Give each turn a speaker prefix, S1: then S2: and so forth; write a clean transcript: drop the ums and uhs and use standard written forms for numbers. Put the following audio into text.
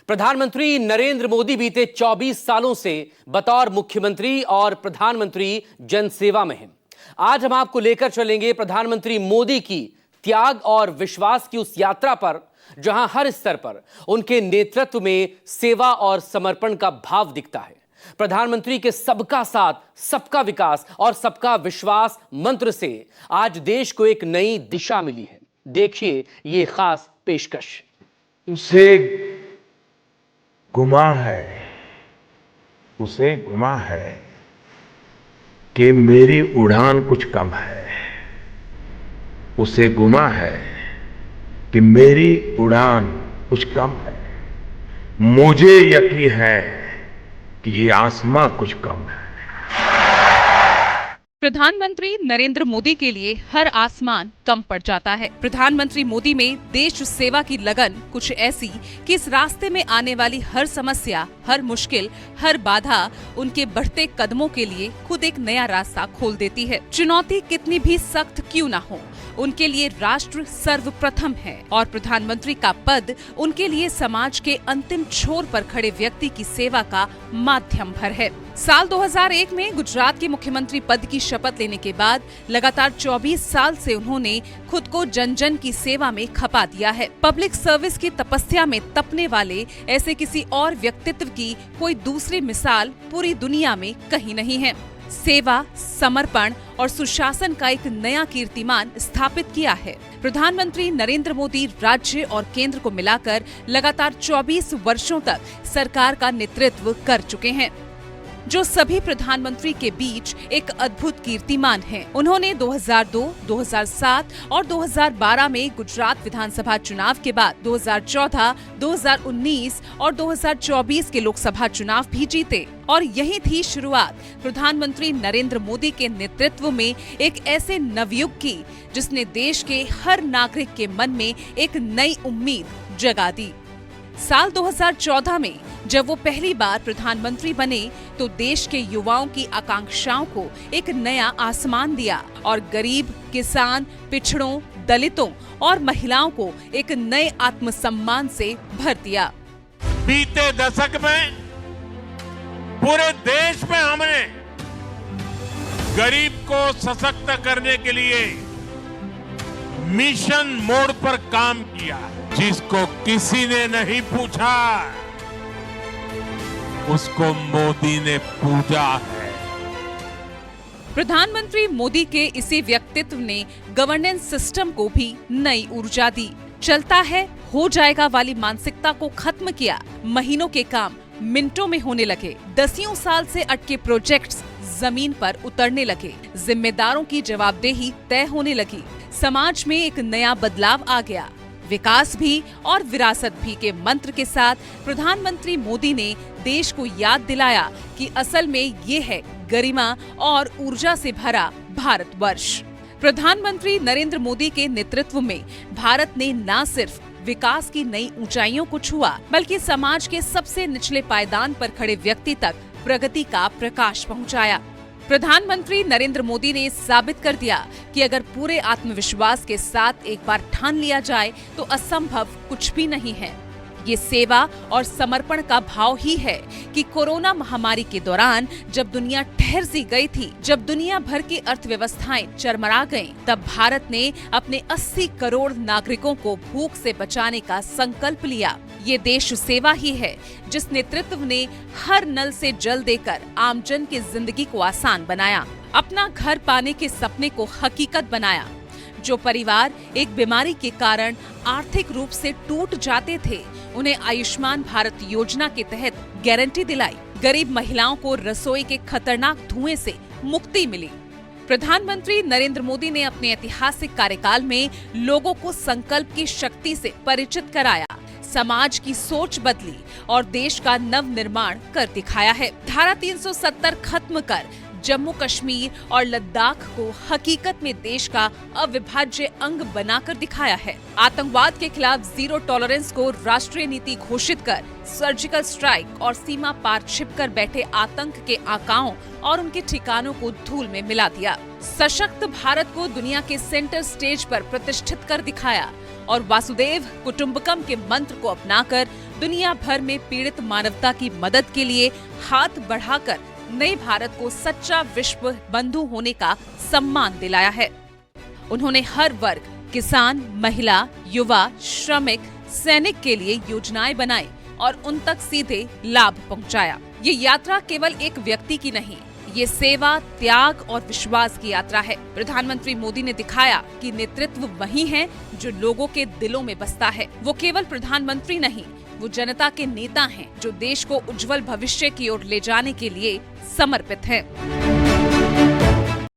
S1: प्रधानमंत्री नरेंद्र मोदी बीते 24 सालों से बतौर मुख्यमंत्री और प्रधानमंत्री जनसेवा में हैं। आज हम आपको लेकर चलेंगे प्रधानमंत्री मोदी की त्याग और विश्वास की उस यात्रा पर, जहां हर स्तर पर उनके नेतृत्व में सेवा और समर्पण का भाव दिखता है। प्रधानमंत्री के सबका साथ, सबका विकास और सबका विश्वास मंत्र से आज देश को एक नई दिशा मिली है। देखिए ये खास पेशकश।
S2: उसे गुमा है कि मेरी उड़ान कुछ कम है। उसे गुमा है कि मेरी उड़ान कुछ कम है। मुझे यकीन है कि ये आसमां कुछ कम है।
S3: प्रधानमंत्री नरेंद्र मोदी के लिए हर आसमान कम पड़ जाता है। प्रधानमंत्री मोदी में देश सेवा की लगन कुछ ऐसी कि इस रास्ते में आने वाली हर समस्या, हर मुश्किल, हर बाधा उनके बढ़ते कदमों के लिए खुद एक नया रास्ता खोल देती है। चुनौती कितनी भी सख्त क्यों ना हो, उनके लिए राष्ट्र सर्वप्रथम है और प्रधानमंत्री का पद उनके लिए समाज के अंतिम छोर पर खड़े व्यक्ति की सेवा का माध्यम भर है। साल 2001 में गुजरात के मुख्यमंत्री पद की शपथ लेने के बाद लगातार 24 साल से उन्होंने खुद को जन जन की सेवा में खपा दिया है। पब्लिक सर्विस की तपस्या में तपने वाले ऐसे किसी और व्यक्तित्व की कोई दूसरी मिसाल पूरी दुनिया में कहीं नहीं है। सेवा, समर्पण और सुशासन का एक नया कीर्तिमान स्थापित किया है। प्रधानमंत्री नरेंद्र मोदी राज्य और केंद्र को मिलाकर लगातार 24 वर्षों तक सरकार का नेतृत्व कर चुके हैं, जो सभी प्रधानमंत्री के बीच एक अद्भुत कीर्तिमान है। उन्होंने 2002, 2007 और 2012 में गुजरात विधानसभा चुनाव के बाद 2014, 2019 और 2024 के लोकसभा चुनाव भी जीते और यही थी शुरुआत प्रधानमंत्री नरेंद्र मोदी के नेतृत्व में एक ऐसे नवयुग की, जिसने देश के हर नागरिक के मन में एक नई उम्मीद जगा दी। साल 2014 में जब वो पहली बार प्रधानमंत्री बने तो देश के युवाओं की आकांक्षाओं को एक नया आसमान दिया और गरीब, किसान, पिछड़ों, दलितों और महिलाओं को एक नए आत्मसम्मान से भर दिया।
S2: बीते दशक में पूरे देश में हमने गरीब को सशक्त करने के लिए मिशन मोड पर काम किया। जिसको किसी ने नहीं पूछा उसको मोदी ने पूजा है।
S3: प्रधानमंत्री मोदी के इसी व्यक्तित्व ने गवर्नेंस सिस्टम को भी नई ऊर्जा दी। चलता है, हो जाएगा वाली मानसिकता को खत्म किया। महीनों के काम मिनटों में होने लगे। दसियों साल से अटके प्रोजेक्ट्स जमीन पर उतरने लगे। जिम्मेदारों की जवाबदेही तय होने लगी। समाज में एक नया बदलाव आ गया। विकास भी और विरासत भी के मंत्र के साथ प्रधानमंत्री मोदी ने देश को याद दिलाया कि असल में ये है गरिमा और ऊर्जा से भरा भारतवर्ष। प्रधानमंत्री नरेंद्र मोदी के नेतृत्व में भारत ने न सिर्फ विकास की नई ऊंचाइयों को छुआ, बल्कि समाज के सबसे निचले पायदान पर खड़े व्यक्ति तक प्रगति का प्रकाश पहुंचाया। प्रधानमंत्री नरेंद्र मोदी ने साबित कर दिया कि अगर पूरे आत्मविश्वास के साथ एक बार ठान लिया जाए तो असंभव कुछ भी नहीं है। ये सेवा और समर्पण का भाव ही है कि कोरोना महामारी के दौरान जब दुनिया ठहर सी गई थी, जब दुनिया भर की अर्थव्यवस्थाएं चरमरा गईं, तब भारत ने अपने 80 करोड़ नागरिकों को भूख से बचाने का संकल्प लिया। ये देश सेवा ही है जिस नेतृत्व ने हर नल से जल देकर आमजन की जिंदगी को आसान बनाया, अपना घर पाने के सपने को हकीकत बनाया। जो परिवार एक बीमारी के कारण आर्थिक रूप से टूट जाते थे, उन्हें आयुष्मान भारत योजना के तहत गारंटी दिलाई। गरीब महिलाओं को रसोई के खतरनाक धुएं से मुक्ति मिली। प्रधानमंत्री नरेंद्र मोदी ने अपने ऐतिहासिक कार्यकाल में लोगों को संकल्प की शक्ति से परिचित कराया, समाज की सोच बदली और देश का नव निर्माण कर दिखाया है। धारा 370 खत्म कर जम्मू कश्मीर और लद्दाख को हकीकत में देश का अविभाज्य अंग बनाकर दिखाया है। आतंकवाद के खिलाफ जीरो टॉलरेंस को राष्ट्रीय नीति घोषित कर सर्जिकल स्ट्राइक और सीमा पार छिपकर बैठे आतंक के आकाओं और उनके ठिकानों को धूल में मिला दिया। सशक्त भारत को दुनिया के सेंटर स्टेज पर प्रतिष्ठित कर दिखाया और वासुदेव कुटुंबकम के मंत्र को अपनाकर दुनिया भर में पीड़ित मानवता की मदद के लिए हाथ बढ़ाकर नए भारत को सच्चा विश्व बंधु होने का सम्मान दिलाया है। उन्होंने हर वर्ग, किसान, महिला, युवा, श्रमिक, सैनिक के लिए योजनाएं बनाई और उन तक सीधे लाभ पहुंचाया। ये यात्रा केवल एक व्यक्ति की नहीं, ये सेवा, त्याग और विश्वास की यात्रा है। प्रधानमंत्री मोदी ने दिखाया कि नेतृत्व वही है जो लोगों के दिलों में बसता है। वो केवल प्रधानमंत्री नहीं, वो जनता के नेता हैं जो देश को उज्जवल भविष्य की ओर ले जाने के लिए समर्पित हैं।